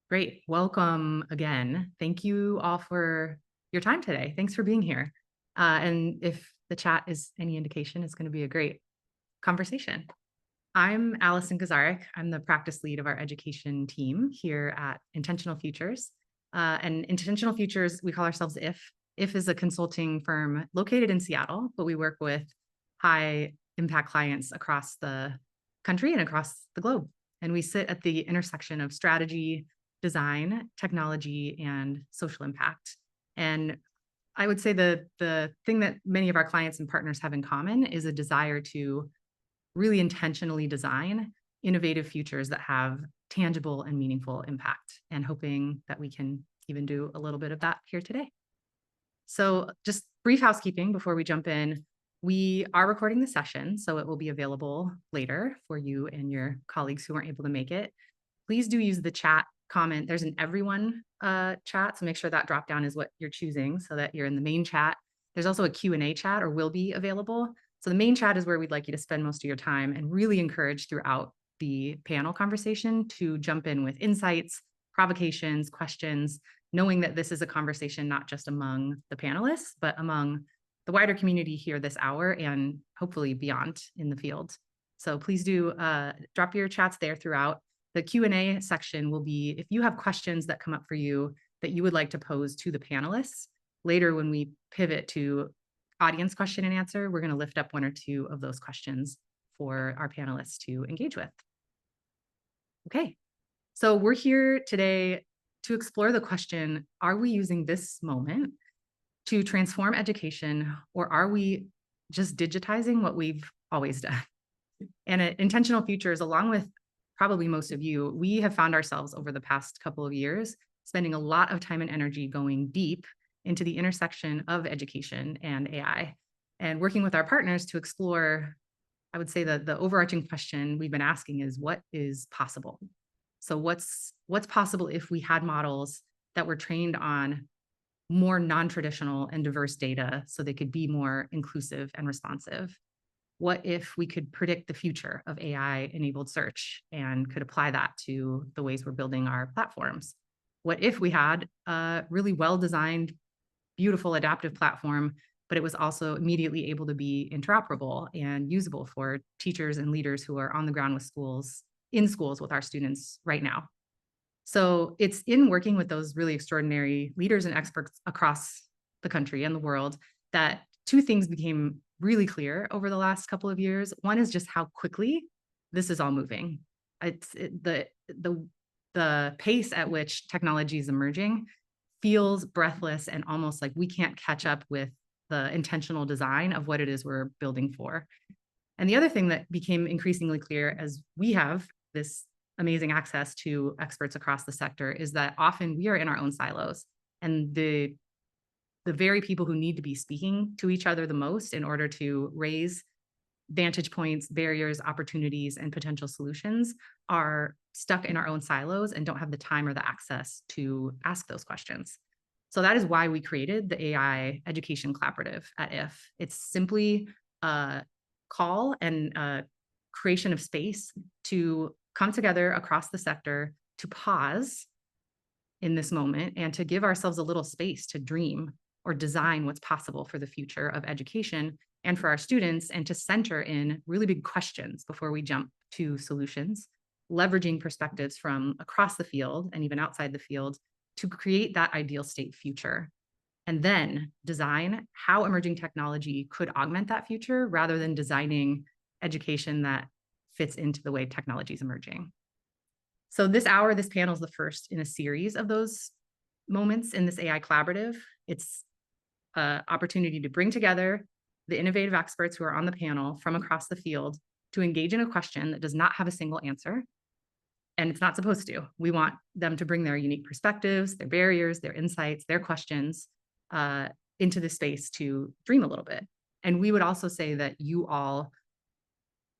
Great. Welcome again. Thank you all for your time today. Thanks for being here. And if the chat is any indication, it's going to be a great conversation. I'm Allison Kazarek. I'm the practice lead of our education team here at Intentional Futures. And Intentional Futures, we call ourselves IF. IF is a consulting firm located in Seattle, but we work with high impact clients across the country and across the globe. And we sit at the intersection of strategy, design, technology, and social impact. And I would say the thing that many of our clients and partners have in common is a desire to really intentionally design innovative futures that have tangible and meaningful impact, and hoping that we can even do a little bit of that here today. So just brief housekeeping before we jump in. We are recording the session, so it will be available later for you and your colleagues who weren't able to make it. Please do use the chat comment. There's an everyone chat, so make sure that drop down is what you're choosing so that you're in the main chat. There's also a Q&A chat, or will be available. So the main chat is where we'd like you to spend most of your time, and really encourage throughout the panel conversation to jump in with insights, provocations, questions, knowing that this is a conversation not just among the panelists, but among the wider community here this hour and hopefully beyond in the field. So please do drop your chats there throughout. The Q&A section will be if you have questions that come up for you that you would like to pose to the panelists. Later, when we pivot to audience question and answer, we're going to lift up one or two of those questions for our panelists to engage with. Okay, so we're here today to explore the question, are we using this moment to transform education, or are we just digitizing what we've always done? And at Intentional Futures, along with probably most of you, we have found ourselves over the past couple of years spending a lot of time and energy going deep into the intersection of education and AI, and working with our partners to explore, I would say that the overarching question we've been asking is, what is possible? So what's possible if we had models that were trained on more non-traditional and diverse data so they could be more inclusive and responsive? What if we could predict the future of AI-enabled search and could apply that to the ways we're building our platforms? What if we had a really well-designed, beautiful, adaptive platform, but it was also immediately able to be interoperable and usable for teachers and leaders who are on the ground with schools, in schools with our students right now? So it's in working with those really extraordinary leaders and experts across the country and the world that two things became really clear over the last couple of years. One is just how quickly this is all moving. The pace at which technology is emerging feels breathless and almost like we can't catch up with the intentional design of what it is we're building for. And the other thing that became increasingly clear as we have this amazing access to experts across the sector is that often we are in our own silos, and the very people who need to be speaking to each other the most in order to raise vantage points, barriers, opportunities, and potential solutions are stuck in our own silos and don't have the time or the access to ask those questions. So that is why we created the AI Education Collaborative at IF. It's simply a call and a creation of space to come together across the sector, to pause in this moment and to give ourselves a little space to dream or design what's possible for the future of education and for our students, and to center in really big questions before we jump to solutions, leveraging perspectives from across the field and even outside the field to create that ideal state future, and then design how emerging technology could augment that future rather than designing education that fits into the way technology is emerging. So this hour, this panel is the first in a series of those moments in this AI collaborative. It's an opportunity to bring together the innovative experts who are on the panel from across the field to engage in a question that does not have a single answer, and it's not supposed to. We want them to bring their unique perspectives, their barriers, their insights, their questions into the space to dream a little bit. And we would also say that you all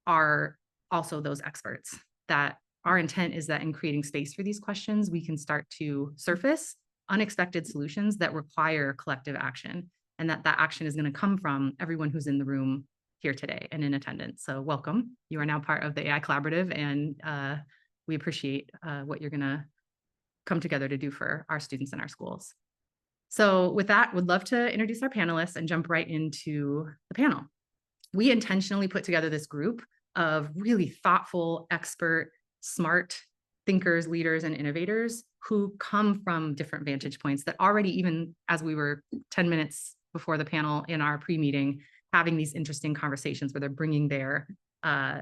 are also those experts, that our intent is that in creating space for these questions, we can start to surface unexpected solutions that require collective action, and that action is going to come from everyone who's in the room here today and in attendance. So welcome. You are now part of the AI Collaborative, and we appreciate what you're going to come together to do for our students in our schools. So with that, would love to introduce our panelists and jump right into the panel. We intentionally put together this group of really thoughtful, expert, smart thinkers, leaders, and innovators who come from different vantage points that already, even as we were 10 minutes before the panel in our pre-meeting, having these interesting conversations where they're bringing their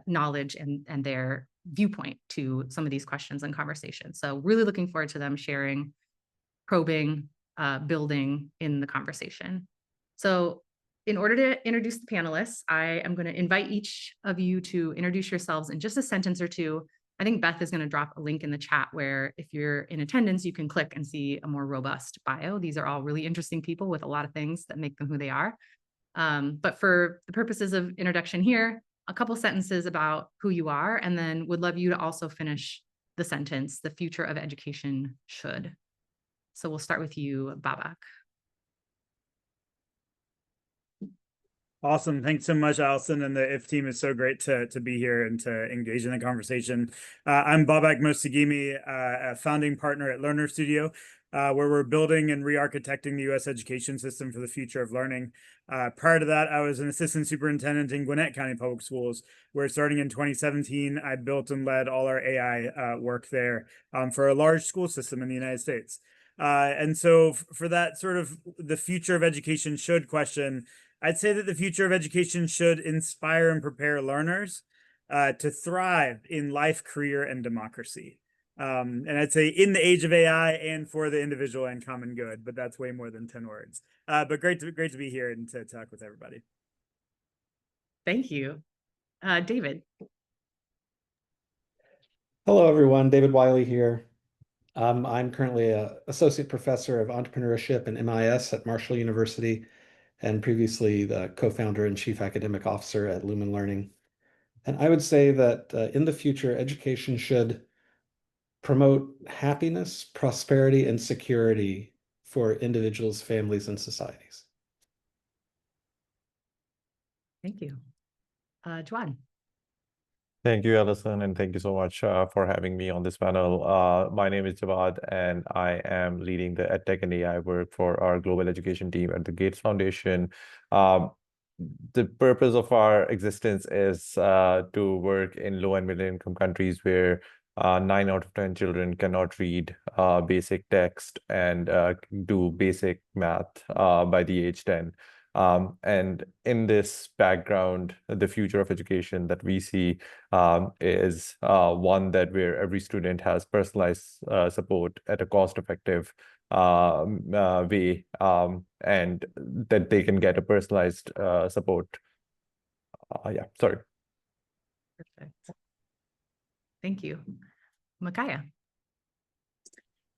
knowledge and their viewpoint to some of these questions and conversations. So really looking forward to them sharing, probing, building in the conversation. So in order to introduce the panelists, I am going to invite each of you to introduce yourselves in just a sentence or two. I think Beth is going to drop a link in the chat where if you're in attendance, you can click and see a more robust bio. These are all really interesting people with a lot of things that make them who they are. But for the purposes of introduction here, a couple sentences about who you are, and then would love you to also finish the sentence, the future of education should. So we'll start with you, Babak. Awesome. Thanks so much, Allison. And the IF team is so great to be here and to engage in the conversation. I'm Babak Mostagimi, a founding partner at Learner Studio, where we're building and re-architecting the U.S. education system for the future of learning. Prior to that, I was an assistant superintendent in Gwinnett County Public Schools, where starting in 2017, I built and led all our AI work there for a large school system in the United States. And so for that sort of the future of education should question, I'd say that the future of education should inspire and prepare learners to thrive in life, career, and democracy. And I'd say in the age of AI and for the individual and common good, but that's way more than 10 words. But great to be here and to talk with everybody. Thank you. David. Hello, everyone. David Wiley here. I'm currently an associate professor of entrepreneurship and MIS at Marshall University, and previously the co-founder and chief academic officer at Lumen Learning. And I would say that in the future, education should promote happiness, prosperity, and security for individuals, families, and societies. Thank you. Jawad. Thank you, Allison, and thank you so much for having me on this panel. My name is Jawad, and I am leading the EdTech and AI work for our global education team at the Gates Foundation. The purpose of our existence is to work in low and middle income countries where 9 out of 10 children cannot read basic text and do basic math by the age 10. And in this background, the future of education that we see is one that where every student has personalized support at a cost-effective way, and that they can get a personalized support. Yeah, sorry. Perfect. Thank you. Micaiah.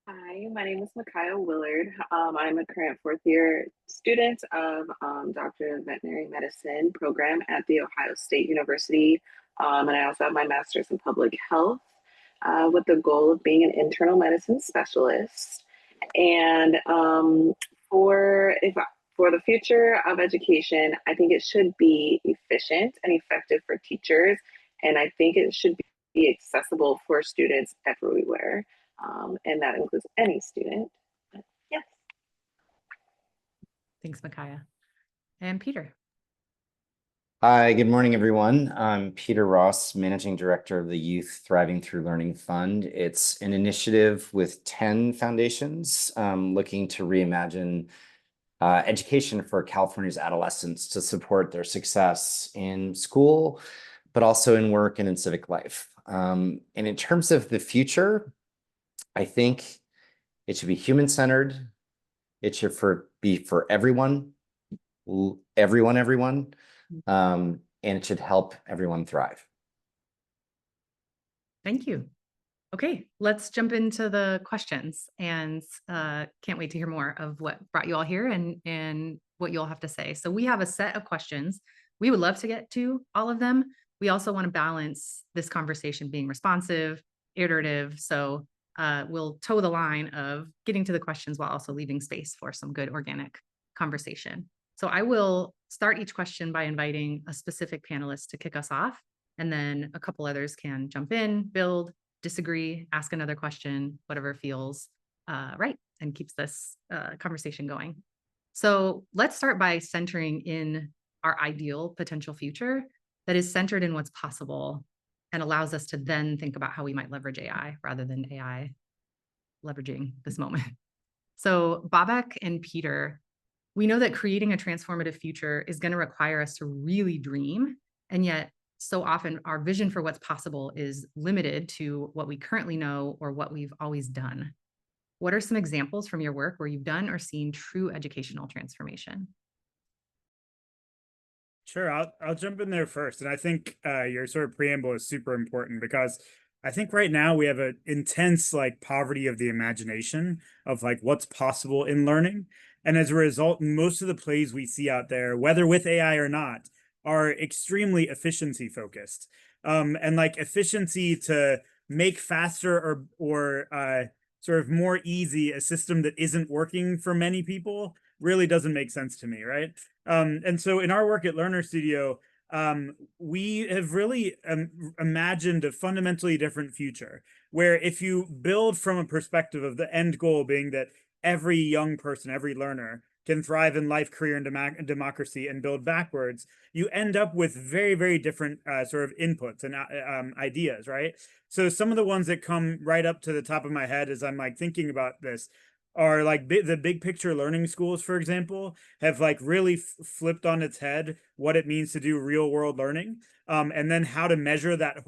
Hi, my name is Micaiah Willard. I'm a current fourth year student of Doctor of Veterinary Medicine program at The Ohio State University. And I also have my master's in public health with the goal of being an internal medicine specialist. And for the future of education, I think it should be efficient and effective for teachers. And I think it should be accessible for students everywhere. And that includes any student. But yes. Thanks, Micaiah. And Peter. Hi, good morning, everyone. I'm Peter Ross, Managing Director of the Youth Thriving Through Learning Fund. It's an initiative with 10 foundations looking to reimagine education for California's adolescents to support their success in school, but also in work and in civic life. And in terms of the future, I think it should be human-centered. It should be for everyone, everyone. And it should help everyone thrive. Thank you. Okay, let's jump into the questions, and can't wait to hear more of what brought you all here and what you all have to say. So we have a set of questions. We would love to get to all of them. We also want to balance this conversation being responsive, iterative. So we'll toe the line of getting to the questions while also leaving space for some good organic conversation. So I will start each question by inviting a specific panelist to kick us off, and then a couple others can jump in, build, disagree, ask another question, whatever feels right and keeps this conversation going. So let's start by centering in our ideal potential future that is centered in what's possible and allows us to then think about how we might leverage AI rather than AI leveraging this moment. So Babak and Peter, we know that creating a transformative future is going to require us to really dream. And yet so often our vision for what's possible is limited to what we currently know or what we've always done. What are some examples from your work where you've done or seen true educational transformation? Sure, I'll jump in there first, and I think your sort of preamble is super important because I think right now we have an intense like poverty of the imagination of like what's possible in learning, and as a result, most of the plays we see out there, whether with AI or not, are extremely efficiency focused, and like efficiency to make faster or sort of more easy a system that isn't working for many people really doesn't make sense to me, right? And so in our work at Learner Studio, we have really imagined a fundamentally different future where if you build from a perspective of the end goal being that every young person, every learner can thrive in life, career, and democracy and build backwards, you end up with very, very different sort of inputs and ideas, right? So some of the ones that come right up to the top of my head as I'm like thinking about this are like the big picture learning schools, for example, have like really flipped on its head what it means to do real world learning, and then how to measure that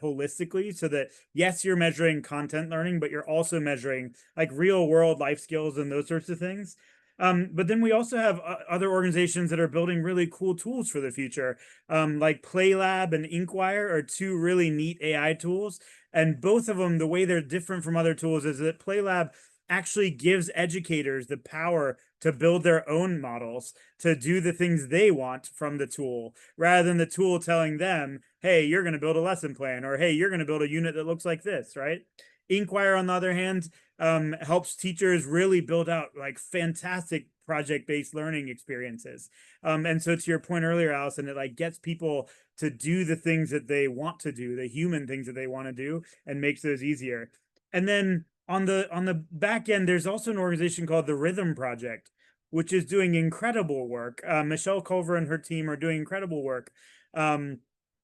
holistically so that yes, you're measuring content learning, but you're also measuring like real world life skills and those sorts of things. But then we also have other organizations that are building really cool tools for the future, like PlayLab and Inkwire are two really neat AI tools. And both of them, the way they're different from other tools is that PlayLab actually gives educators the power to build their own models to do the things they want from the tool, rather than the tool telling them, hey, you're going to build a lesson plan, or hey, you're going to build a unit that looks like this, right? Inkwire, on the other hand, helps teachers really build out like fantastic project-based learning experiences. And so to your point earlier, Allison, it like gets people to do the things that they want to do, the human things that they want to do, and makes those easier. And then on the back end, there's also an organization called the Rhythm Project, which is doing incredible work. Michelle Culver and her team are doing incredible work,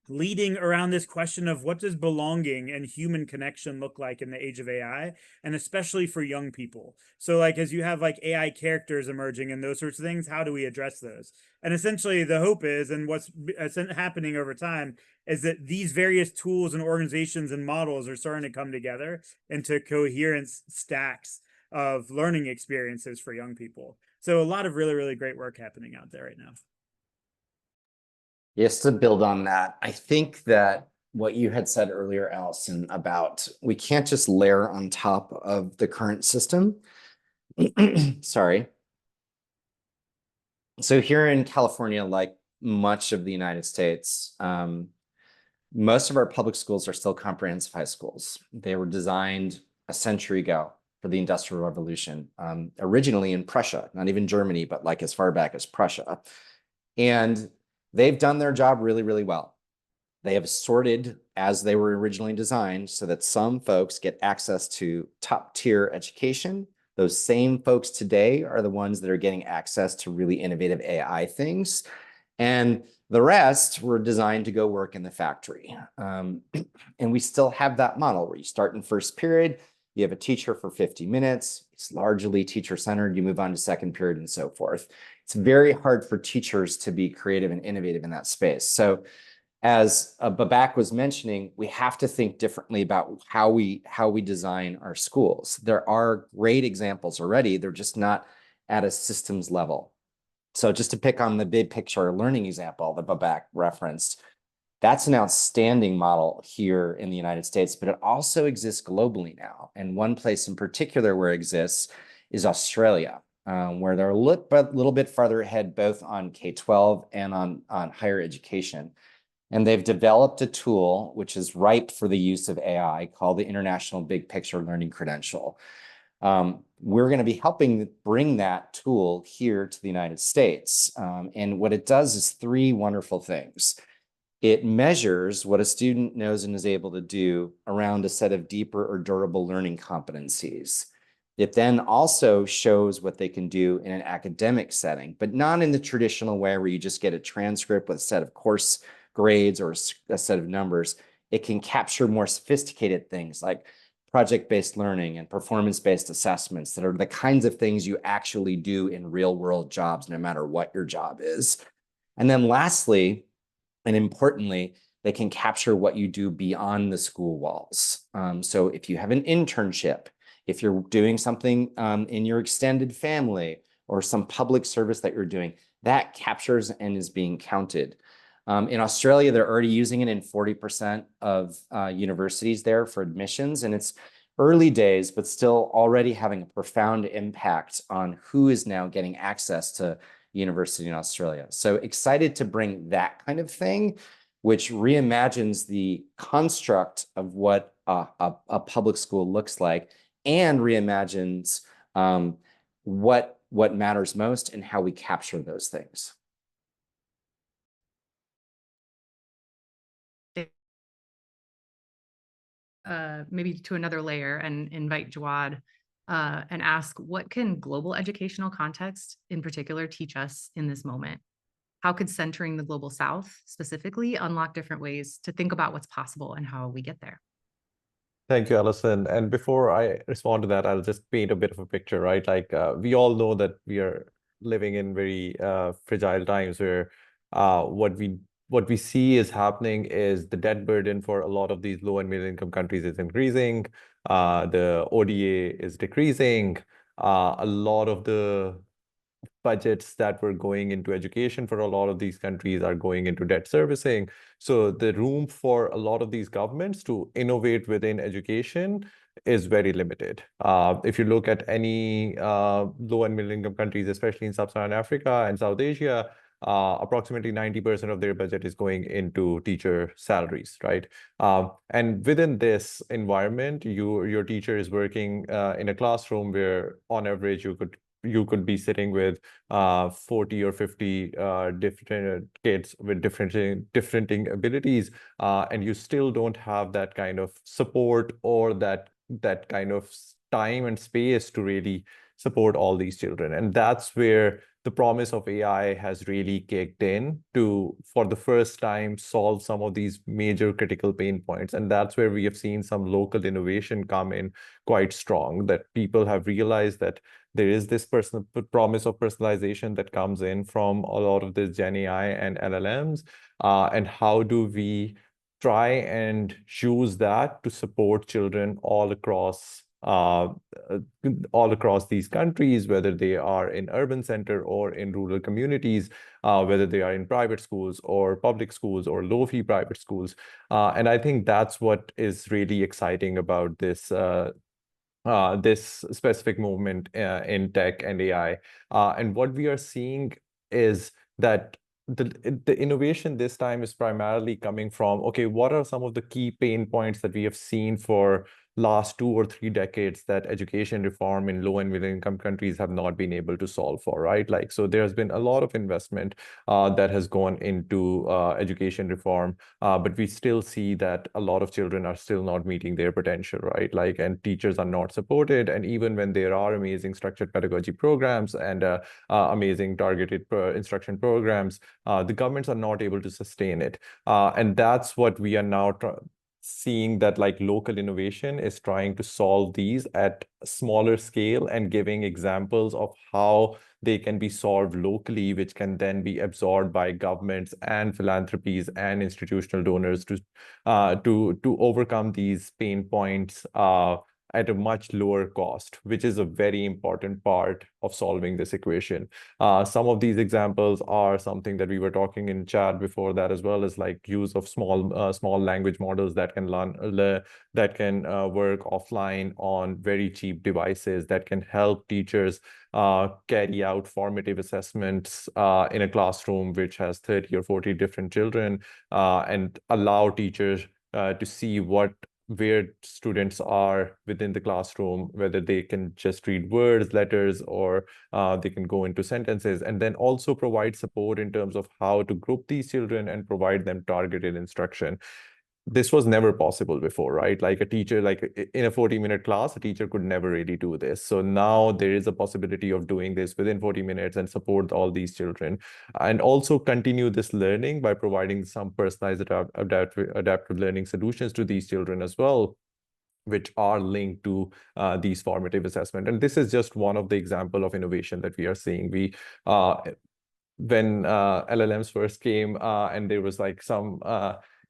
leading around this question of what does belonging and human connection look like in the age of AI, and especially for young people. So like as you have like AI characters emerging and those sorts of things, how do we address those? And essentially the hope is, and what's happening over time, is that these various tools and organizations and models are starting to come together into coherent stacks of learning experiences for young people. So a lot of really, really great work happening out there right now. Yes, to build on that, I think that what you had said earlier, Allison, about we can't just layer on top of the current system. Sorry. So here in California, like much of the United States, most of our public schools are still comprehensive high schools. They were designed a century ago for the Industrial Revolution, originally in Prussia, not even Germany, but like as far back as Prussia. And they've done their job really, really well. They have sorted as they were originally designed so that some folks get access to top tier education. Those same folks today are the ones that are getting access to really innovative AI things. And the rest were designed to go work in the factory. And we still have that model where you start in first period, you have a teacher for 50 minutes, it's largely teacher-centered, you move on to second period and so forth. It's very hard for teachers to be creative and innovative in that space. So as Babak was mentioning, we have to think differently about how we design our schools. There are great examples already, they're just not at a systems level. So just to pick on the big picture learning example that Babak referenced, that's an outstanding model here in the United States, but it also exists globally now. And one place in particular where it exists is Australia, where they're a little bit farther ahead, both on K-12 and on higher education. And they've developed a tool which is ripe for the use of AI called the International Big Picture Learning Credential. We're going to be helping bring that tool here to the United States. And what it does is three wonderful things. It measures what a student knows and is able to do around a set of deeper or durable learning competencies. It then also shows what they can do in an academic setting, but not in the traditional way where you just get a transcript with a set of course grades or a set of numbers. It can capture more sophisticated things like project-based learning and performance-based assessments that are the kinds of things you actually do in real-world jobs, no matter what your job is. And then lastly, and importantly, they can capture what you do beyond the school walls. So if you have an internship, if you're doing something in your extended family or some public service that you're doing, that captures and is being counted. In Australia, they're already using it in 40% of universities there for admissions, and it's early days, but still already having a profound impact on who is now getting access to university in Australia. So excited to bring that kind of thing, which reimagines the construct of what a public school looks like and reimagines what matters most and how we capture those things. Maybe to another layer and invite Jawad and ask, what can global educational context in particular teach us in this moment? How could centering the Global South specifically unlock different ways to think about what's possible and how we get there? Thank you, Allison. And before I respond to that, I'll just paint a bit of a picture, right? Like we all know that we are living in very fragile times where what we see is happening is the debt burden for a lot of these low and middle income countries is increasing. The ODA is decreasing. A lot of the budgets that were going into education for a lot of these countries are going into debt servicing. So the room for a lot of these governments to innovate within education is very limited. If you look at any low and middle income countries, especially in sub-Saharan Africa and South Asia, approximately 90% of their budget is going into teacher salaries, right? And within this environment, your teacher is working in a classroom where on average you could be sitting with 40 or 50 different kids with different abilities, and you still don't have that kind of support or that kind of time and space to really support all these children. And that's where the promise of AI has really kicked in to, for the first time, solve some of these major critical pain points. And that's where we have seen some local innovation come in quite strong, that people have realized that there is this promise of personalization that comes in from a lot of this Gen AI and LLMs. And how do we try and use that to support children all across these countries, whether they are in urban center or in rural communities, whether they are in private schools or public schools or low-fee private schools. And I think that's what is really exciting about this this specific movement in tech and AI. And what we are seeing is that the innovation this time is primarily coming from, okay, what are some of the key pain points that we have seen for last 2 or 3 decades that education reform in low and middle income countries have not been able to solve for, right? Like, so there's been a lot of investment that has gone into education reform, but we still see that a lot of children are still not meeting their potential, right? Like, and teachers are not supported. And even when there are amazing structured pedagogy programs and amazing targeted instruction programs, the governments are not able to sustain it. And that's what we are now seeing, that like local innovation is trying to solve these at a smaller scale and giving examples of how they can be solved locally, which can then be absorbed by governments and philanthropies and institutional donors to overcome these pain points at a much lower cost, which is a very important part of solving this equation. Some of these examples are something that we were talking in chat before that, as well as like use of small language models that can work offline on very cheap devices, that can help teachers carry out formative assessments in a classroom which has 30 or 40 different children, and allow teachers to see where students are within the classroom, whether they can just read words, letters, or they can go into sentences, and then also provide support in terms of how to group these children and provide them targeted instruction. this was never possible before, right? Like a teacher, like in a 40-minute class, a teacher could never really do this. So now there is a possibility of doing this within 40 minutes and support all these children, and also continue this learning by providing some personalized adaptive learning solutions to these children as well, which are linked to these formative assessment. And this is just one of the example of innovation that we are seeing. When LLMs first came and there was like some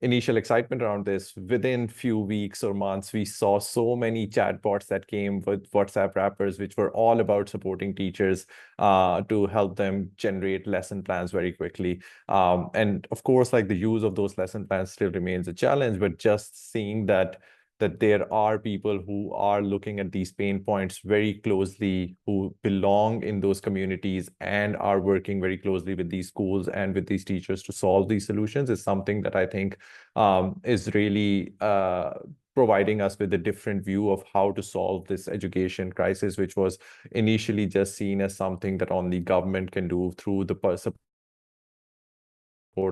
initial excitement around this, within few weeks or months, we saw so many chatbots that came with WhatsApp wrappers, which were all about supporting teachers to help them generate lesson plans very quickly. And of course, like the use of those lesson plans still remains a challenge, but just seeing that there are people who are looking at these pain points very closely, who belong in those communities and are working very closely with these schools and with these teachers to solve these solutions, is something that I think is really providing us with a different view of how to solve this education crisis, which was initially just seen as something that only government can do through the support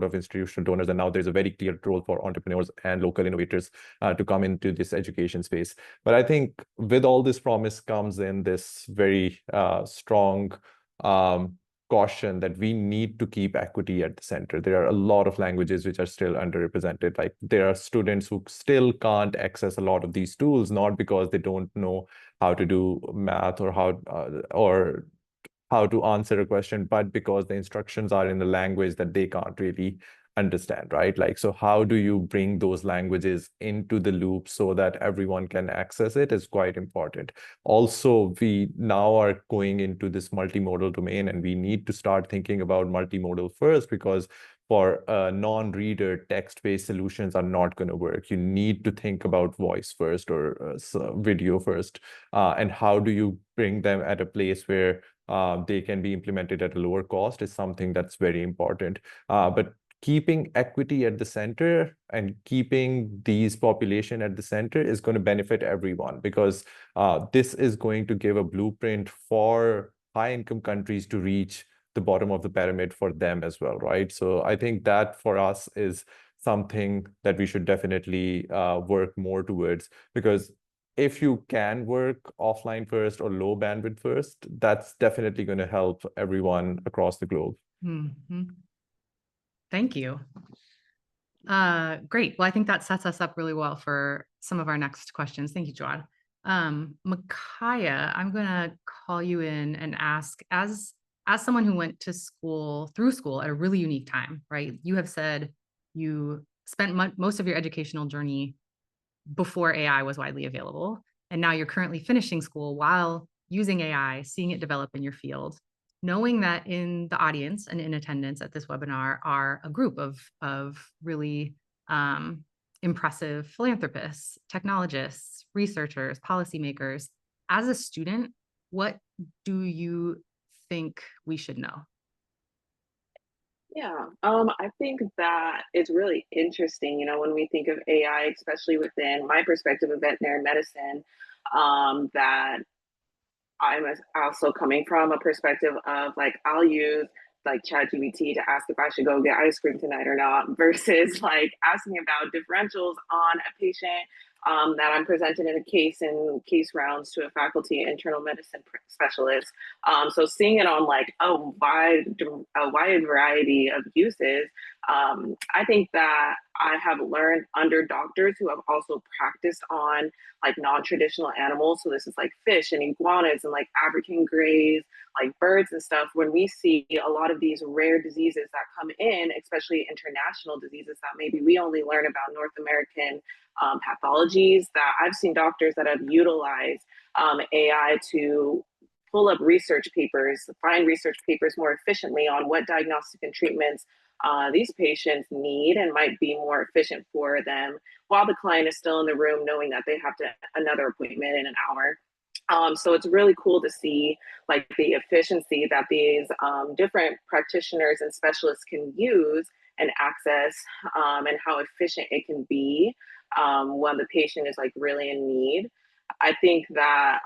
of institutional donors. And now there's a very clear role for entrepreneurs and local innovators to come into this education space. But I think with all this promise comes in this very strong caution that we need to keep equity at the center. There are a lot of languages which are still underrepresented. Like there are students who still can't access a lot of these tools, not because they don't know how to do math or how to answer a question, but because the instructions are in the language that they can't really understand, right? Like, so how do you bring those languages into the loop so that everyone can access it is quite important. Also, we now are going into this multimodal domain, and we need to start thinking about multimodal first, because for non-reader, text-based solutions are not going to work. You need to think about voice first or video first. And how do you bring them at a place where they can be implemented at a lower cost is something that's very important. But keeping equity at the center and keeping these population at the center is going to benefit everyone, because this is going to give a blueprint for high-income countries to reach the bottom of the pyramid for them as well, right? So I think that for us is something that we should definitely work more towards, because if you can work offline first or low bandwidth first, that's definitely going to help everyone across the globe. Thank you. Great. Well, I think that sets us up really well for some of our next questions. Thank you, Jawad. Micaiah, I'm going to call you in and ask, as someone who went to through school at a really unique time, right? You have said you spent most of your educational journey before AI was widely available, and now you're currently finishing school while using AI, seeing it develop in your field. Knowing that in the audience and in attendance at this webinar are a group of really impressive philanthropists, technologists, researchers, policymakers. As a student, what do you think we should know? Yeah, I think that it's really interesting, when we think of AI, especially within my perspective of veterinary medicine, that I'm also coming from a perspective of like, I'll use like ChatGPT to ask if I should go get ice cream tonight or not, versus like asking about differentials on a patient that I'm presenting in a case rounds to a faculty internal medicine specialist. So seeing it on like a wide variety of uses, I think that I have learned under doctors who have also practiced on like non-traditional animals. So this is like fish and iguanas and like African greys, like birds and stuff. When we see a lot of these rare diseases that come in, especially international diseases that maybe we only learn about North American pathologies, that I've seen doctors that have utilized AI to pull up research papers, find research papers more efficiently on what diagnostic and treatments these patients need and might be more efficient for them, while the client is still in the room knowing that they have another appointment in an hour. So it's really cool to see like the efficiency that these different practitioners and specialists can use and access, and how efficient it can be when the patient is like really in need. I think that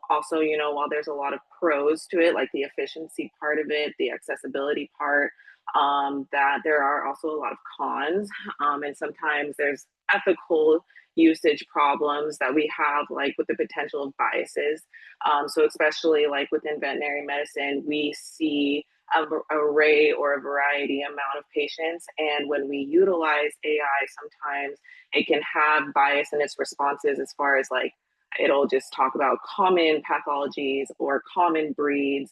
also, while there's a lot of pros to it, like the efficiency part of it, the accessibility part, that there are also a lot of cons. And sometimes there's ethical usage problems that we have, like with the potential of biases. So especially like within veterinary medicine, we see array or a variety amount of patients, and when we utilize AI, sometimes it can have bias in its responses as far as like it'll just talk about common pathologies or common breeds,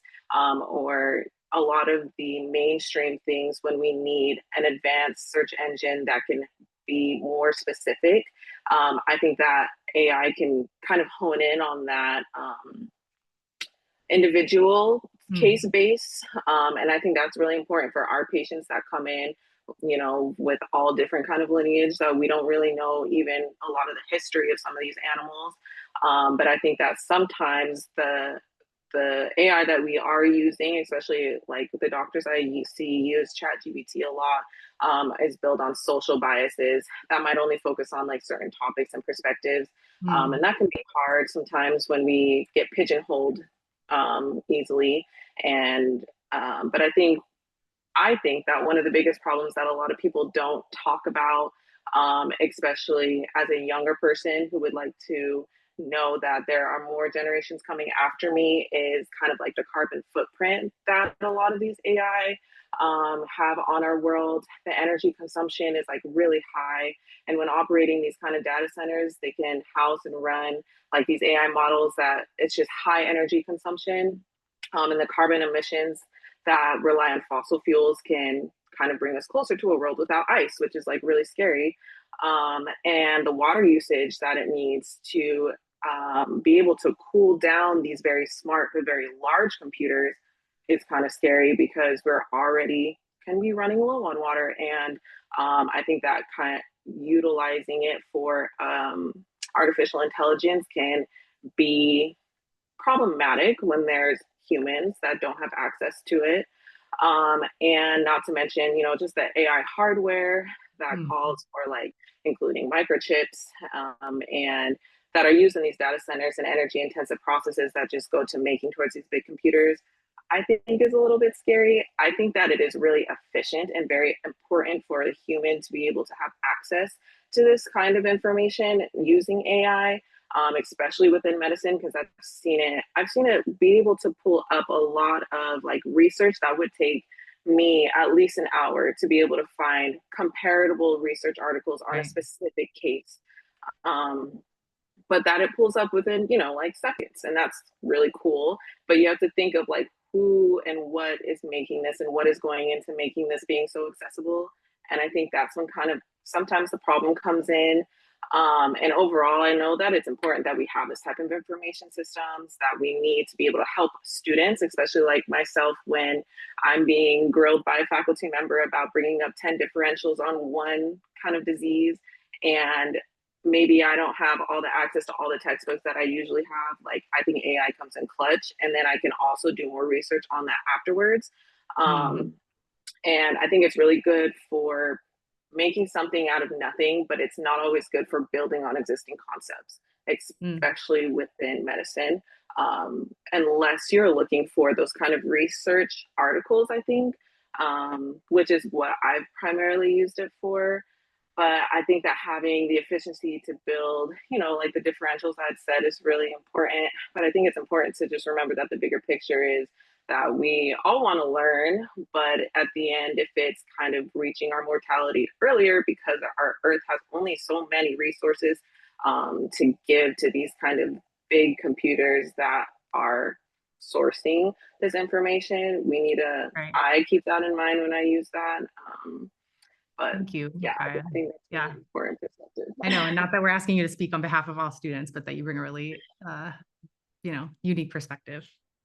or a lot of the mainstream things when we need an advanced search engine that can be more specific. I think that AI can kind of hone in on that individual case base. And I think that's really important for our patients that come in, you know, with all different kind of lineage that we don't really know even a lot of the history of some of these animals. But I think that sometimes the AI that we are using, especially like the doctors I see use ChatGPT a lot, is built on social biases that might only focus on like certain topics and perspectives. And that can be hard sometimes when we get pigeonholed easily. And but I think that one of the biggest problems that a lot of people don't talk about, especially as a younger person who would like to know that there are more generations coming after me, is kind of like the carbon footprint that a lot of these AI have on our world. The energy consumption is like really high. And when operating these kind of data centers, they can house and run like these AI models that it's just high energy consumption. And the carbon emissions that rely on fossil fuels can kind of bring us closer to a world without ice, which is like really scary. And the water usage that it needs to be able to cool down these very smart but very large computers is kind of scary because we're already can be running low on water. And I think that kind of utilizing it for artificial intelligence can be problematic when there's humans that don't have access to it. And not to mention, you know, just the AI hardware that calls for like including microchips, and that are used in these data centers and energy intensive processes that just go to making towards these big computers, I think is a little bit scary. I think that it is really efficient and very important for the human to be able to have access to this kind of information using AI, especially within medicine, because I've seen it be able to pull up a lot of like research that would take me at least an hour to be able to find comparable research articles on a specific case. But that it pulls up within, you know, like seconds, and that's really cool. But you have to think of like who and what is making this and what is going into making this being so accessible. And I think that's when kind of sometimes the problem comes in. And overall, I know that it's important that we have this type of information systems, that we need to be able to help students, especially like myself, when I'm being grilled by a faculty member about bringing up 10 differentials on one kind of disease. And maybe I don't have all the access to all the textbooks that I usually have. Like, I think AI comes in clutch, and then I can also do more research on that afterwards. And I think it's really good for making something out of nothing, but it's not always good for building on existing concepts, especially within medicine. Unless you're looking for those kind of research articles, I think, which is what I've primarily used it for. But I think that having the efficiency to build, you know, like the differentials I'd said is really important. But I think it's important to just remember that the bigger picture is that we all want to learn, but at the end, if it's kind of reaching our mortality earlier because our Earth has only so many resources to give to these kind of big computers that are sourcing this information, we need to, I keep that in mind when I use that. But thank you. Yeah, I think that's really important perspective. I know, and not that we're asking you to speak on behalf of all students, but that you bring a really, you know, unique perspective.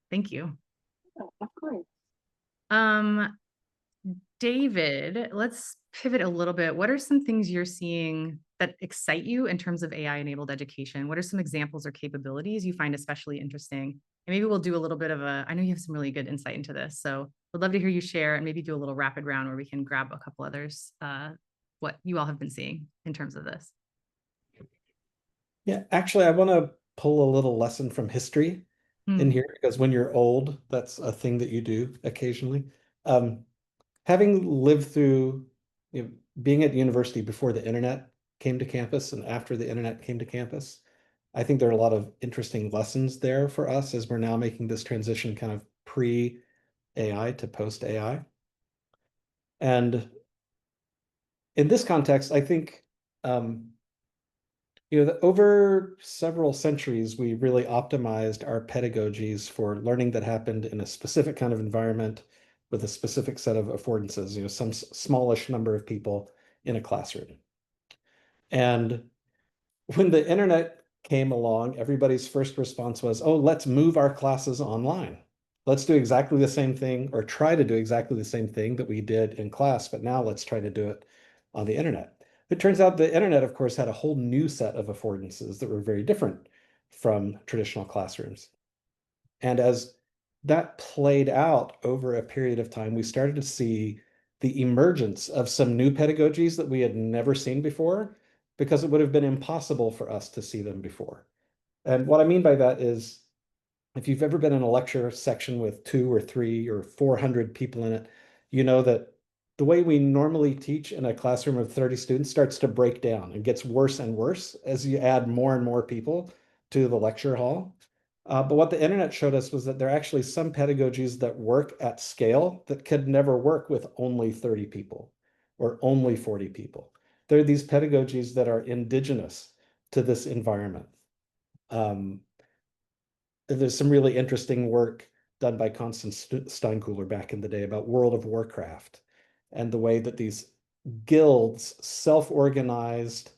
Thank you. Oh, of course. David, let's pivot a little bit. What are some things you're seeing that excite you in terms of AI-enabled education? What are some examples or capabilities you find especially interesting? And maybe we'll do a little bit of I know you have some really good insight into this, so would love to hear you share and maybe do a little rapid round where we can grab a couple others, what you all have been seeing in terms of this. Yeah, actually, I want to pull a little lesson from history in here, because when you're old, that's a thing that you do occasionally. Having lived through, you know, being at university before the internet, came to campus and after the internet came to campus. I think there are a lot of interesting lessons there for us as we're now making this transition kind of pre-AI to post-AI. And in this context, I think over several centuries, we really optimized our pedagogies for learning that happened in a specific kind of environment with a specific set of affordances, some smallish number of people in a classroom. And when the internet came along, everybody's first response was, oh, let's move our classes online. Let's do exactly the same thing or try to do exactly the same thing that we did in class, but now let's try to do it on the internet. It turns out the internet, of course, had a whole new set of affordances that were very different from traditional classrooms. And as that played out over a period of time, we started to see the emergence of some new pedagogies that we had never seen before, because it would have been impossible for us to see them before. And what I mean by that is, if you've ever been in a lecture section with 2 or 3 or 400 people in it, you know that the way we normally teach in a classroom of 30 students starts to break down and gets worse and worse as you add more and more people to the lecture hall. But what the internet showed us was that there are actually some pedagogies that work at scale that could never work with only 30 people or only 40 people. There are these pedagogies that are indigenous to this environment. There's some really interesting work done by Constance Steinkuhler back in the day about World of Warcraft and the way that these guilds, self-organized,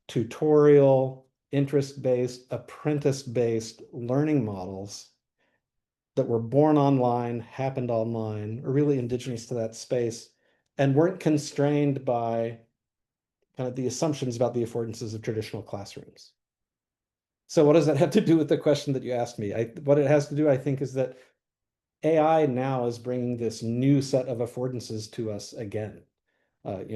tutorial, interest-based, apprentice-based learning models that were born online, happened online, are really indigenous to that space, and weren't constrained by kind of the assumptions about the affordances of traditional classrooms. So what does that have to do with the question that you asked me? What it has to do, I think, is that AI now is bringing this new set of affordances to us again,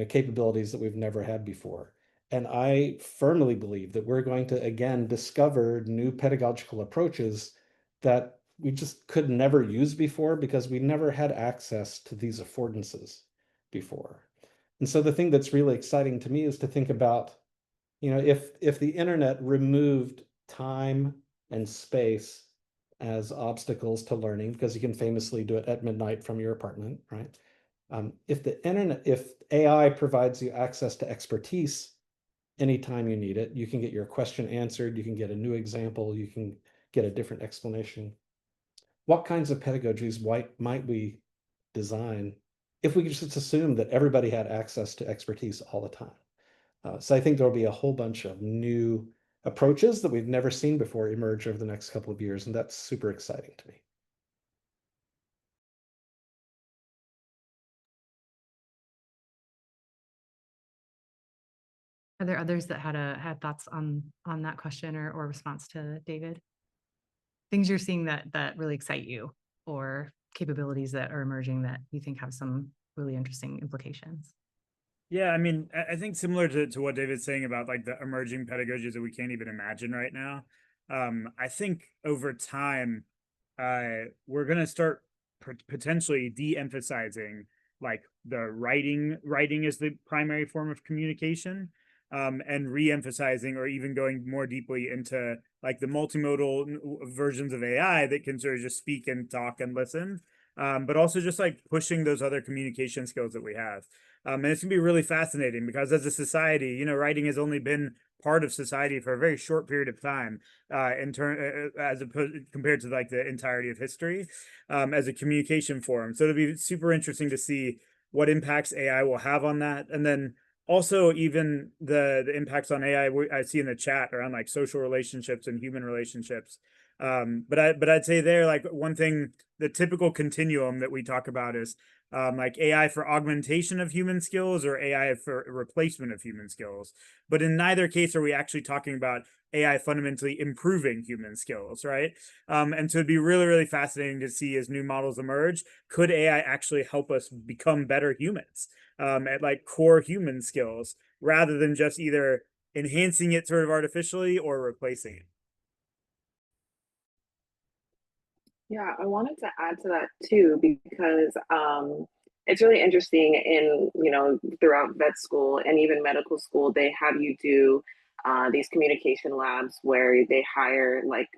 capabilities that we've never had before. And I firmly believe that we're going to, again, discover new pedagogical approaches that we just could never use before because we never had access to these affordances before. And so the thing that's really exciting to me is to think about, if the internet removed time and space as obstacles to learning, because you can famously do it at midnight from your apartment, right? If AI provides you access to expertise anytime you need it, you can get your question answered, you can get a new example, you can get a different explanation. What kinds of pedagogies might we design if we could just assume that everybody had access to expertise all the time? So I think there'll be a whole bunch of new approaches that we've never seen before emerge over the next couple of years, and that's super exciting to me. Are there others that had thoughts on that question or response to David? Things you're seeing that really excite you, or capabilities that are emerging that you think have some really interesting implications? Yeah, I mean, I think similar to what David's saying about like the emerging pedagogies that we can't even imagine right now. I think over time, we're gonna start potentially de-emphasizing like the writing is the primary form of communication, and re-emphasizing or even going more deeply into like the multimodal versions of AI that can sort of just speak and talk and listen, but also just like pushing those other communication skills that we have. And it's gonna be really fascinating because as a society, writing has only been part of society for a very short period of time, as opposed compared to like the entirety of history, as a communication form. So it'll be super interesting to see what impacts AI will have on that, and then also even the impacts on AI I see in the chat around like social relationships and human relationships. But I'd say there, like one thing, the typical continuum that we talk about is like AI for augmentation of human skills or AI for replacement of human skills. But in neither case are we actually talking about AI fundamentally improving human skills, right? And so it'd be really, really fascinating to see as new models emerge, could AI actually help us become better humans at like core human skills rather than just either enhancing it sort of artificially or replacing it? Yeah, I wanted to add to that too, because it's really interesting in, throughout vet school and even medical school, they have you do these communication labs where they hire like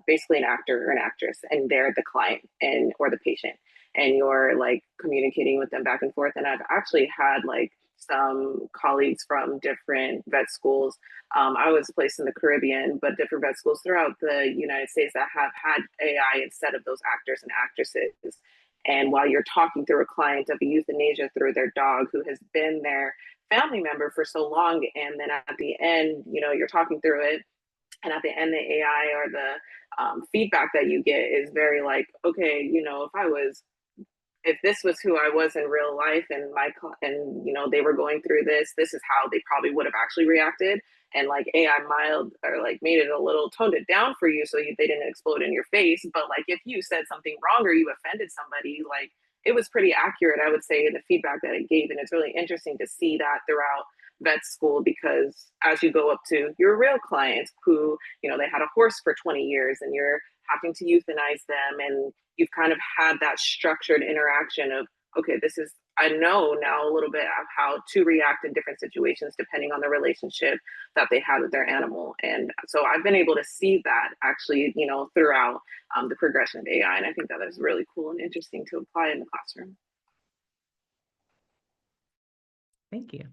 basically an actor or an actress, and they're the client and or the patient, and you're like communicating with them back and forth. And I've actually had like some colleagues from different vet schools. I was placed in the Caribbean, but different vet schools throughout the United States that have had AI instead of those actors and actresses. And while you're talking through a client of euthanasia through their dog who has been their family member for so long, and then at the end, you're talking through it, and at the end, the AI or the feedback that you get is very like, okay, if this was who I was in real life, and they were going through this is how they probably would have actually reacted. And like AI mild or like made it a little toned it down for you so they didn't explode in your face. But like if you said something wrong or you offended somebody, like it was pretty accurate, I would say, in the feedback that it gave. And it's really interesting to see that throughout vet school, because as you go up to your real clients who, they had a horse for 20 years and you're having to euthanize them, and you've kind of had that structured interaction of, okay, I know now a little bit of how to react in different situations depending on the relationship that they had with their animal. And so I've been able to see that actually, throughout the progression of AI. And I think that is really cool and interesting to apply in the classroom. Thank you.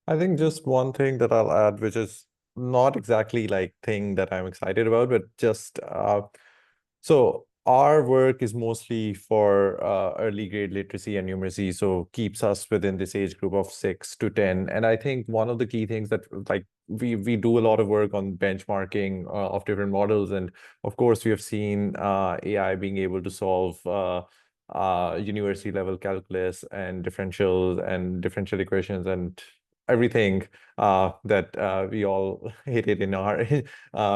I think just one thing that I'll add, which is not exactly like thing that I'm excited about, but just so our work is mostly for early grade literacy and numeracy, so keeps us within this age group of 6 to 10. And I think one of the key things that like we do a lot of work on benchmarking of different models, and of course we have seen AI being able to solve university level calculus and differential equations and everything that we all hated in our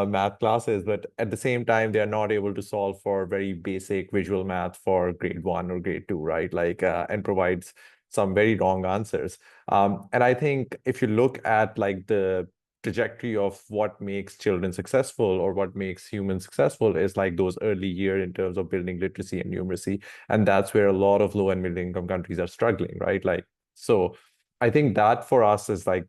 math classes. But at the same time, they are not able to solve for very basic visual math for grade 1 or grade 2, right? Like, and provides some very wrong answers. And I think if you look at like the trajectory of what makes children successful or what makes humans successful is like those early years in terms of building literacy and numeracy. And that's where a lot of low and middle income countries are struggling, right? Like, so I think that for us is like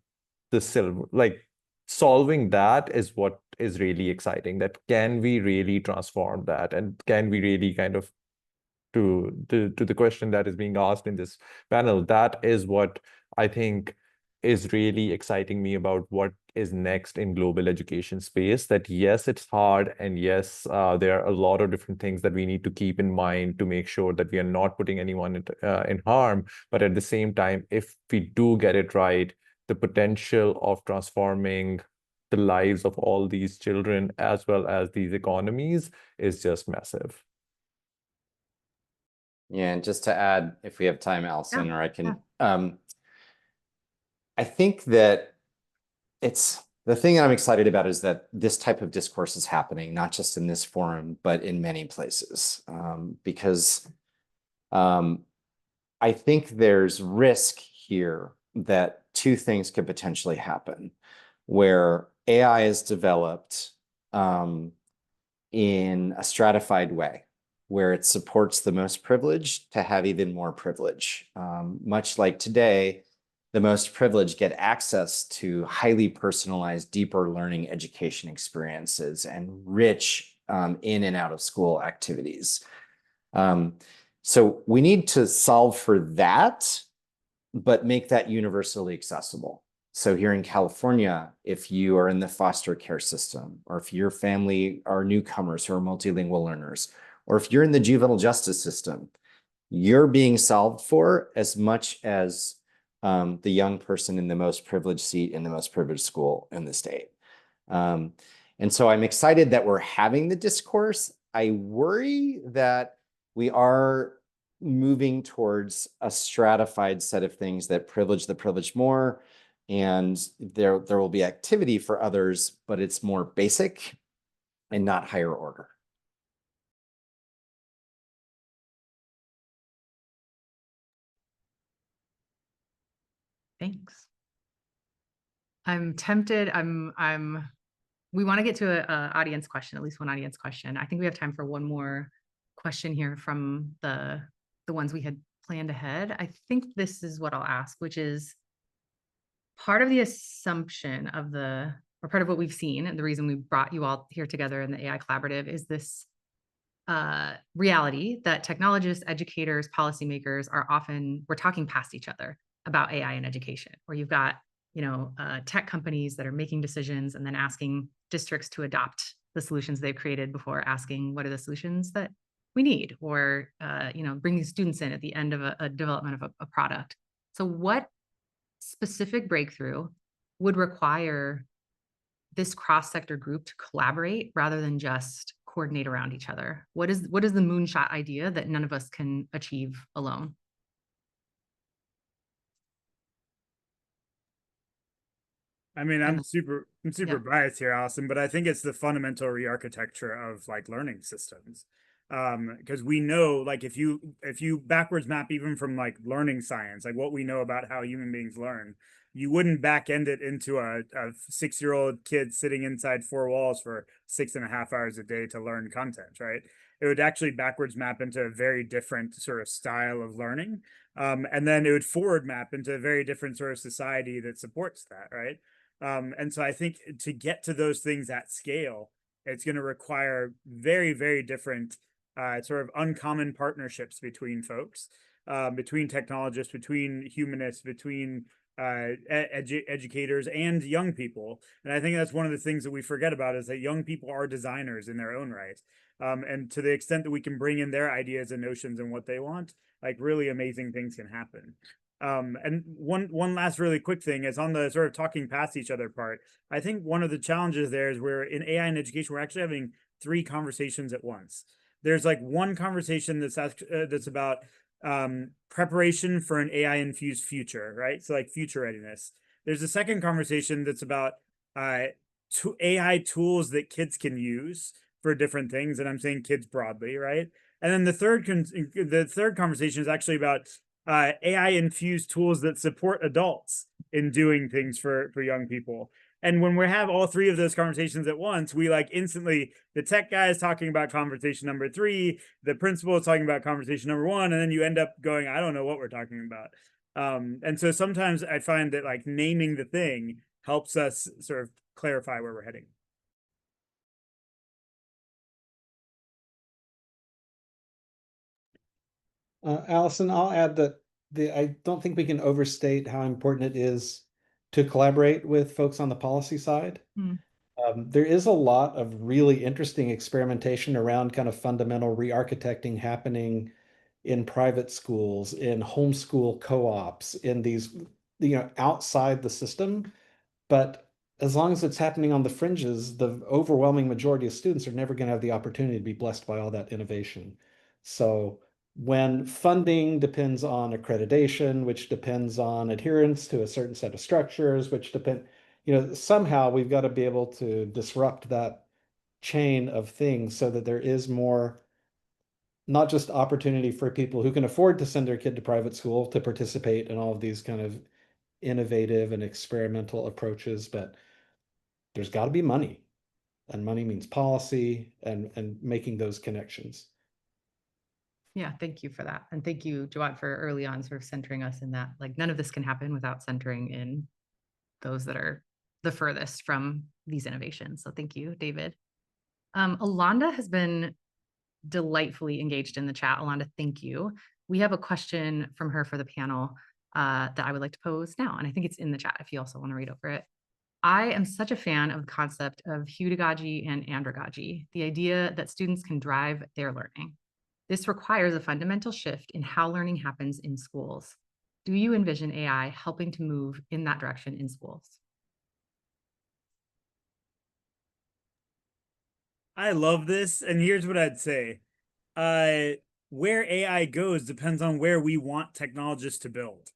the silver, like solving that is what is really exciting. That can we really transform that? And can we really kind of, to the question that is being asked in this panel, that is what I think is really exciting me about what is next in global education space. That yes, it's hard, and yes, there are a lot of different things that we need to keep in mind to make sure that we are not putting anyone in harm. But at the same time, if we do get it right, the potential of transforming the lives of all these children as well as these economies is just massive. Yeah, and just to add, if we have time, Allison, or I can, yeah. I think that it's the thing that I'm excited about is that this type of discourse is happening, not just in this forum, but in many places, because I think there's risk here that two things could potentially happen, where AI is developed in a stratified way, where it supports the most privileged to have even more privilege. Much like today, the most privileged get access to highly personalized, deeper learning education experiences and rich in and out of school activities. So we need to solve for that, but make that universally accessible. So here in California, if you are in the foster care system, or if your family are newcomers who are multilingual learners, or if you're in the juvenile justice system, you're being solved for as much as the young person in the most privileged seat in the most privileged school in the state. And so I'm excited that we're having the discourse. I worry that we are moving towards a stratified set of things that privilege the privileged more, and there will be activity for others, but it's more basic and not higher order. Thanks. I'm tempted. We want to get to an audience question, at least one audience question. I think we have time for one more question here from the ones we had planned ahead, I think this is what I'll ask, which is part of the assumption of or part of what we've seen, and the reason we brought you all here together in the AI Collaborative is this reality that technologists, educators, policymakers we're talking past each other about AI in education, where you've got, tech companies that are making decisions and then asking districts to adopt the solutions they've created before asking what are the solutions that we need, or, bringing students in at the end of a development of a product. So what specific breakthrough would require this cross-sector group to collaborate rather than just coordinate around each other? What is the moonshot idea that none of us can achieve alone? I mean, I'm super Yeah. biased here, Allison, but I think it's the fundamental re-architecture of like learning systems. Because we know, like, if you backwards map even from like learning science, like what we know about how human beings learn, you wouldn't back end it into a 6-year-old kid sitting inside 4 walls for 6.5 hours a day to learn content, right? It would actually backwards map into a very different sort of style of learning. And then it would forward map into a very different sort of society that supports that, right? And so I think to get to those things at scale, it's going to require very, very different sort of uncommon partnerships between folks, between technologists, between humanists, between educators and young people. And I think that's one of the things that we forget about, is that young people are designers in their own right. And to the extent that we can bring in their ideas and notions and what they want, like really amazing things can happen. And one last really quick thing is on the sort of talking past each other part. I think one of the challenges there is where in AI and education, we're actually having 3 conversations at once. There's like one conversation that's about preparation for an AI infused future, right? So like future readiness. There's a second conversation that's about AI tools that kids can use for different things, and I'm saying kids broadly, right? And then the third conversation is actually about AI infused tools that support adults in doing things for young people. And when we have all 3 of those conversations at once, we like instantly, the tech guy is talking about conversation number 3, the principal is talking about conversation number 1, and then you end up going, I don't know what we're talking about. And so sometimes I find that like naming the thing helps us sort of clarify where we're heading. Allison, I'll add that I don't think we can overstate how important it is to collaborate with folks on the policy side. There is a lot of really interesting experimentation around kind of fundamental re-architecting happening in private schools, in homeschool co-ops, in these, outside the system. But as long as it's happening on the fringes, the overwhelming majority of students are never going to have the opportunity to be blessed by all that innovation. So when funding depends on accreditation, which depends on adherence to a certain set of structures, which depend, somehow we've got to be able to disrupt that chain of things so that there is more, not just opportunity for people who can afford to send their kid to private school to participate in all of these kind of innovative and experimental approaches, but there's got to be money, and money means policy and making those connections. Yeah, thank you for that. And thank you, Jawad, for early on sort of centering us in that. Like, none of this can happen without centering in those that are the furthest from these innovations. So thank you, David. Alonda has been delightfully engaged in the chat. Alonda, thank you. We have a question from her for the panel that I would like to pose now. And I think it's in the chat if you also want to read over it. I am such a fan of the concept of hudagogy and andragogy, the idea that students can drive their learning. This requires a fundamental shift in how learning happens in schools. Do you envision AI helping to move in that direction in schools? I love this, and here's what I'd say. Where AI goes depends on where we want technologists to build.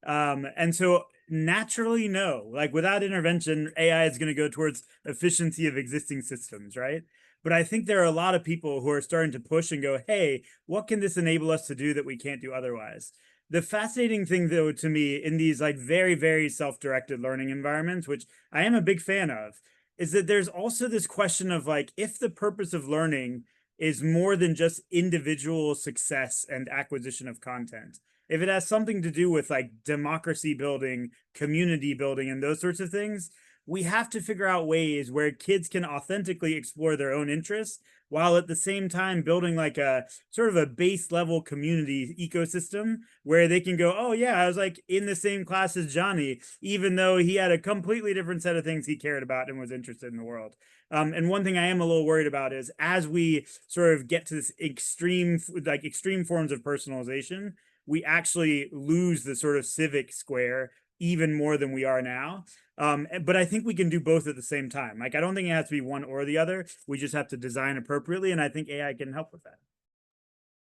And so naturally, no, like without intervention, AI is going to go towards efficiency of existing systems, right? But I think there are a lot of people who are starting to push and go, hey, what can this enable us to do that we can't do otherwise? The fascinating thing, though, to me in these like very, very self-directed learning environments, which I am a big fan of, is that there's also this question of like, if the purpose of learning is more than just individual success and acquisition of content, if it has something to do with like democracy building, community building, and those sorts of things, we have to figure out ways where kids can authentically explore their own interests while at the same time building like a sort of a base level community ecosystem where they can go, oh yeah, I was like in the same class as Johnny, even though he had a completely different set of things he cared about and was interested in the world. And one thing I am a little worried about is as we sort of get to this extreme forms of personalization, we actually lose the sort of civic square even more than we are now. But I think we can do both at the same time. Like, I don't think it has to be one or the other. We just have to design appropriately. And I think AI can help with that.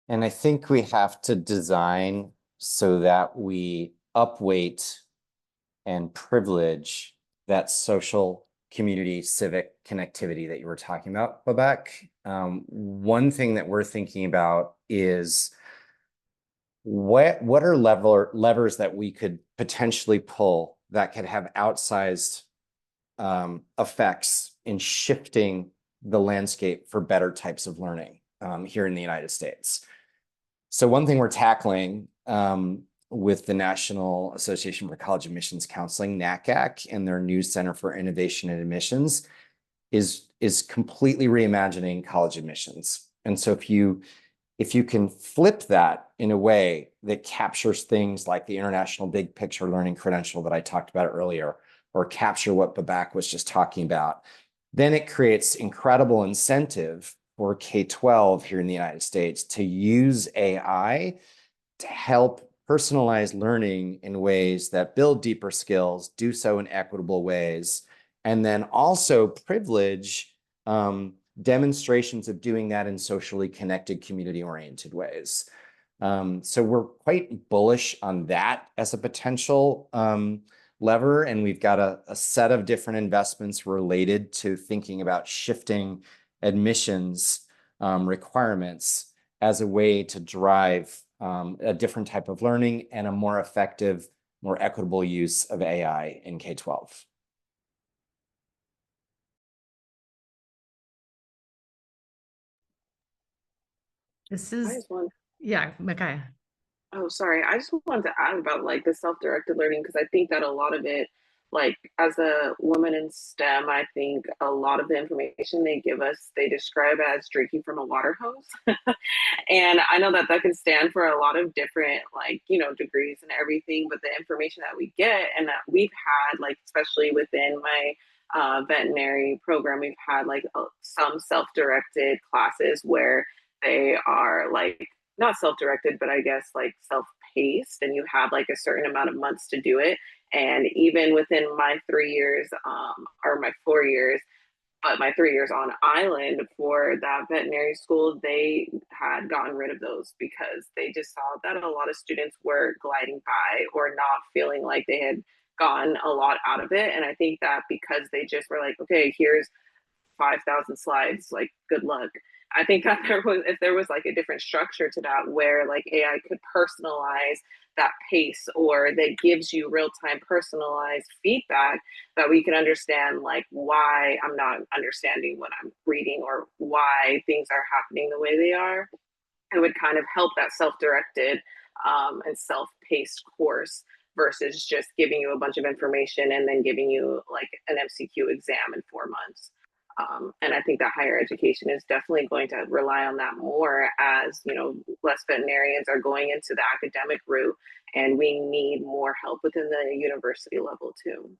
And I think we have to design so that we upweight and privilege that social community civic connectivity that you were talking about, Babak. One thing that we're thinking about is what are levers that we could potentially pull that could have outsized effects in shifting the landscape for better types of learning here in the United States. So one thing we're tackling with the National Association for College Admissions Counseling, NACAC, and their new Center for Innovation and Admissions is completely reimagining college admissions. And so if you can flip that in a way that captures things like the international big picture learning credential that I talked about earlier, or capture what Babak was just talking about, then it creates incredible incentive for K-12 here in the United States to use AI to help personalize learning in ways that build deeper skills, do so in equitable ways, and then also privilege demonstrations of doing that in socially connected, community-oriented ways. So we're quite bullish on that as a potential lever, and we've got a set of different investments related to thinking about shifting admissions requirements as a way to drive a different type of learning and a more effective, more equitable use of AI in K-12. This I is, just want, yeah, Micaiah. oh, sorry. I just wanted to add about like the self-directed learning because I think that a lot of it, like as a woman in STEM, I think a lot of the information they give us, they describe as drinking from a water hose. And I know that that can stand for a lot of different, like, you know, degrees and everything, but the information that we get and that we've had, like, especially within my veterinary program, we've had like some self-directed classes where they are like not self-directed, but I guess like self-paced, and you have like a certain amount of months to do it. And even within my 3 years, or my 4 years, but my 3 years on island for that veterinary school, they had gotten rid of those because they just saw that a lot of students were gliding by or not feeling like they had gotten a lot out of it. And I think that because they just were like, okay, here's 5,000 slides, like good luck. I think that there was, if there was like a different structure to that where like AI could personalize that pace or that gives you real-time personalized feedback, that we can understand like why I'm not understanding what I'm reading or why things are happening the way they are, it would kind of help that self-directed and self-paced course versus just giving you a bunch of information and then giving you like an MCQ exam in 4 months. And I think that higher education is definitely going to rely on that more as, you know, less veterinarians are going into the academic route and we need more help within the university level too.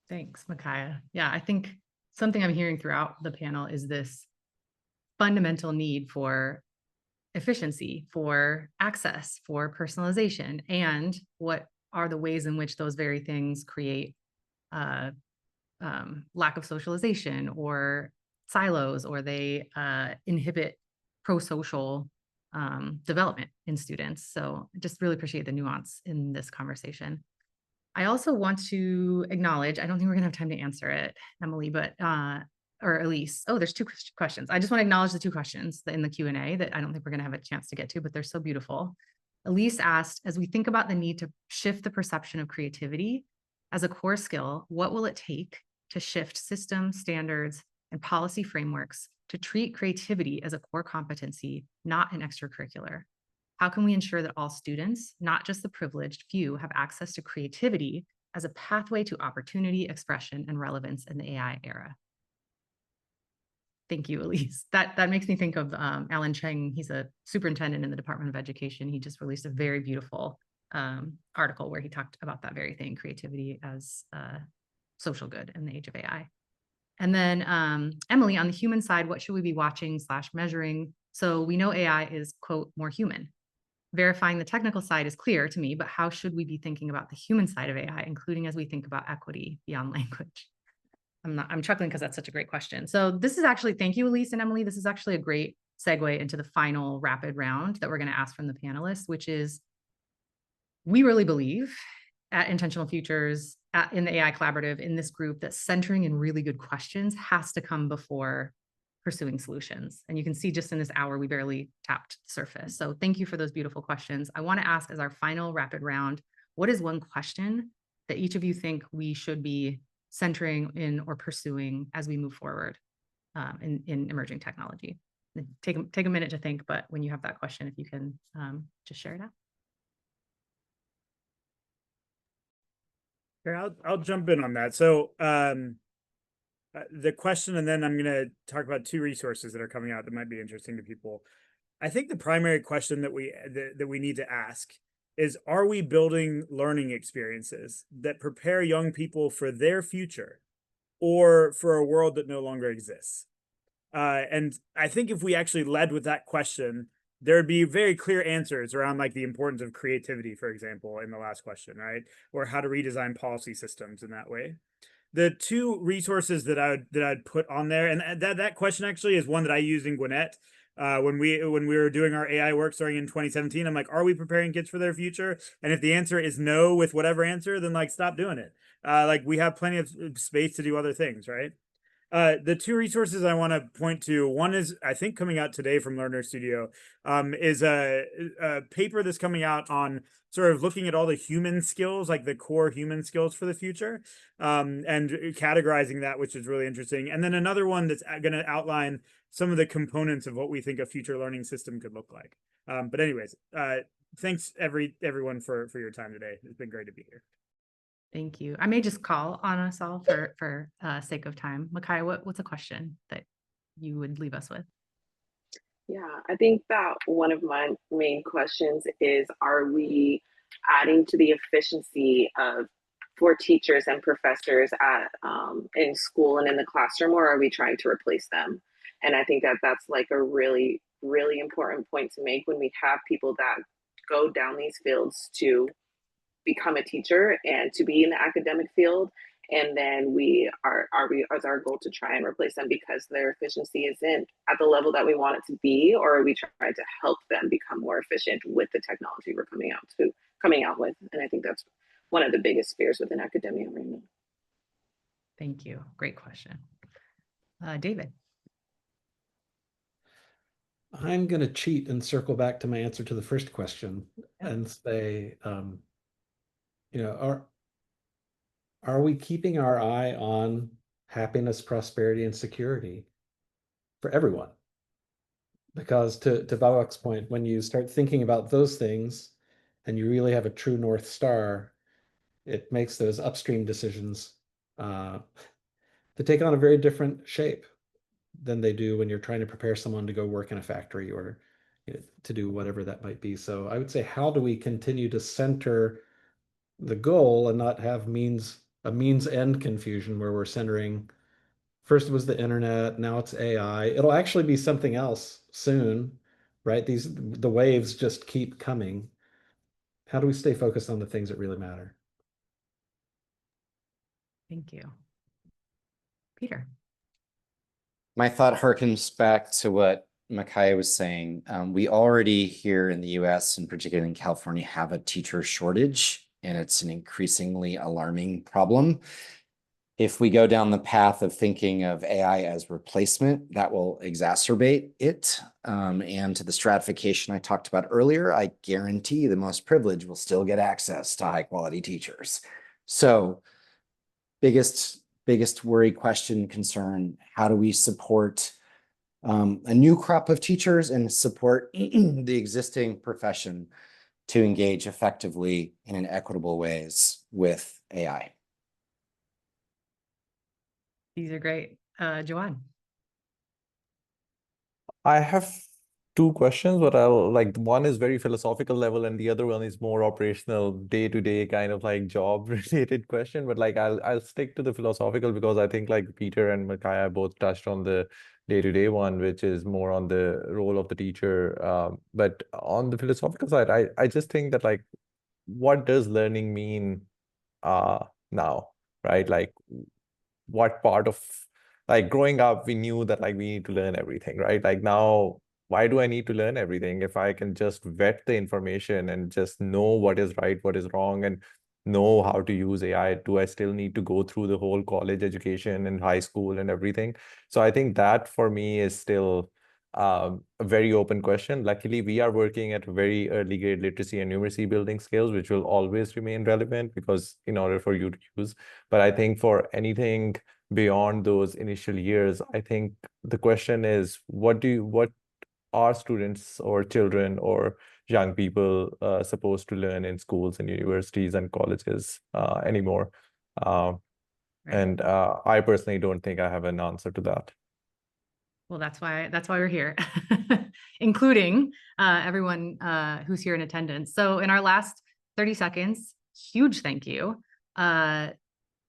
Thanks, Micaiah. Yeah, I think something I'm hearing throughout the panel is this fundamental need for efficiency, for access, for personalization, and what are the ways in which those very things create lack of socialization or silos, or they inhibit pro-social development in students. So I just really appreciate the nuance in this conversation. I also want to acknowledge, I don't think we're gonna have time to answer it, Emily, but or Elise. Oh, there's two questions. I just want to acknowledge the two questions in the Q&A that I don't think we're gonna have a chance to get to, but they're so beautiful. Elise asked, as we think about the need to shift the perception of creativity as a core skill, what will it take to shift systems, standards, and policy frameworks to treat creativity as a core competency, not an extracurricular? How can we ensure that all students, not just the privileged few, have access to creativity as a pathway to opportunity, expression, and relevance in the AI era? Thank you, Elise. That makes me think of Alan Cheng. He's a superintendent in the Department of Education. He just released a very beautiful article where he talked about that very thing, creativity as a social good in the age of AI. And then Emily, on the human side, what should we be watching / measuring? So we know AI is, quote, more human. Verifying the technical side is clear to me, but how should we be thinking about the human side of AI, including as we think about equity beyond language? I'm chuckling because that's such a great question. So this is actually, thank you, Elise and Emily. This is actually a great segue into the final rapid round that we're going to ask from the panelists, which is, we really believe at Intentional Futures, in the AI Collaborative, in this group, that centering in really good questions has to come before pursuing solutions. And you can see just in this hour, we barely tapped the surface. So thank you for those beautiful questions. I want to ask, as our final rapid round, what is one question that each of you think we should be centering in or pursuing as we move forward in emerging technology? Take a minute to think, but when you have that question, if you can just share it out. Yeah, I'll jump in on that. So the question, and then I'm going to talk about 2 resources that are coming out that might be interesting to people. I think the primary question that we need to ask is, are we building learning experiences that prepare young people for their future or for a world that no longer exists? And I think if we actually led with that question, there would be very clear answers around like the importance of creativity, for example, in the last question, right? Or how to redesign policy systems in that way. The 2 resources that I'd put on there, and that question actually is one that I used in Gwinnett. When we were doing our AI work starting in 2017, I'm like, are we preparing kids for their future? And if the answer is no with whatever answer, then like stop doing it. Like we have plenty of space to do other things, right? The 2 resources I want to point to, one is, I think, coming out today from Learner Studio, is a paper that's coming out on sort of looking at all the human skills, like the core human skills for the future, and categorizing that, which is really interesting. And then another one that's going to outline some of the components of what we think a future learning system could look like. But anyways, thanks everyone for your time today. It's been great to be here. Thank you. I may just call on us all for sake of time. Micaiah, what's a question that you would leave us with? Yeah, I think that one of my main questions is, are we adding to the efficiency of for teachers and professors at in school and in the classroom, or are we trying to replace them? And I think that that's like a really, really important point to make when we have people that go down these fields to become a teacher and to be in the academic field, and then is our goal to try and replace them because their efficiency isn't at the level that we want it to be, or are we trying to help them become more efficient with the technology we're coming out with? And I think that's one of the biggest fears within academia right now. Thank you. Great question. David. I'm going to cheat and circle back to my answer to the first question and say, are we keeping our eye on happiness, prosperity, and security for everyone? Because to Babak's point, when you start thinking about those things and you really have a true North Star, it makes those upstream decisions to take on a very different shape than they do when you're trying to prepare someone to go work in a factory or to do whatever that might be. So I would say, how do we continue to center the goal and not have a means end confusion where we're centering, first it was the internet, now it's AI. It'll actually be something else soon, right? The waves just keep coming. How do we stay focused on the things that really matter? Thank you. Peter. My thought harkens back to what Micaiah was saying. We already here in the US, and particularly in California, have a teacher shortage, and it's an increasingly alarming problem. If we go down the path of thinking of AI as replacement, that will exacerbate it. And to the stratification I talked about earlier, I guarantee the most privileged will still get access to high quality teachers. So biggest worry, question, concern, how do we support a new crop of teachers and support the existing profession to engage effectively and in equitable ways with AI. These are great. Joanne. I have two questions, but I'll like one is very philosophical level and the other one is more operational day-to-day kind of like job related question. But like I'll stick to the philosophical because I think like Peter and Micaiah both touched on the day-to-day one, which is more on the role of the teacher. But on the philosophical side, I just think that like what does learning mean now, right? Like what part of like growing up we knew that like we need to learn everything, right? Like now why do I need to learn everything if I can just vet the information and just know what is right, what is wrong, and know how to use AI? Do I still need to go through the whole college education and high school and everything? So I think that for me is still a very open question. Luckily, we are working at very early grade literacy and numeracy building skills, which will always remain relevant because in order for you to use. But I think for anything beyond those initial years, I think the question is, what are students or children or young people supposed to learn in schools and universities and colleges anymore? Right. And I personally don't think I have an answer to that. Well, that's why we're here, including everyone who's here in attendance. So in our last 30 seconds, huge thank you. The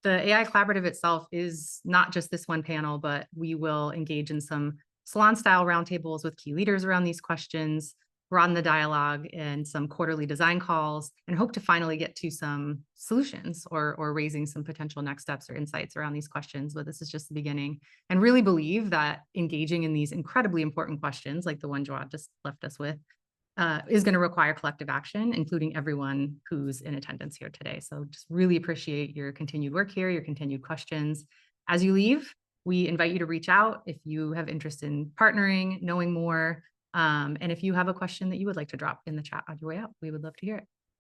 AI Collaborative itself is not just this one panel, but we will engage in some salon-style roundtables with key leaders around these questions, broaden the dialogue in some quarterly design calls, and hope to finally get to some solutions or raising some potential next steps or insights around these questions. But this is just the beginning, and really believe that engaging in these incredibly important questions, like the one Jawad just left us with, is going to require collective action, including everyone who's in attendance here today. So just really appreciate your continued work here, your continued questions. As you leave, we invite you to reach out if you have interest in partnering, knowing more, and if you have a question that you would like to drop in the chat on your way out, we would love to hear it.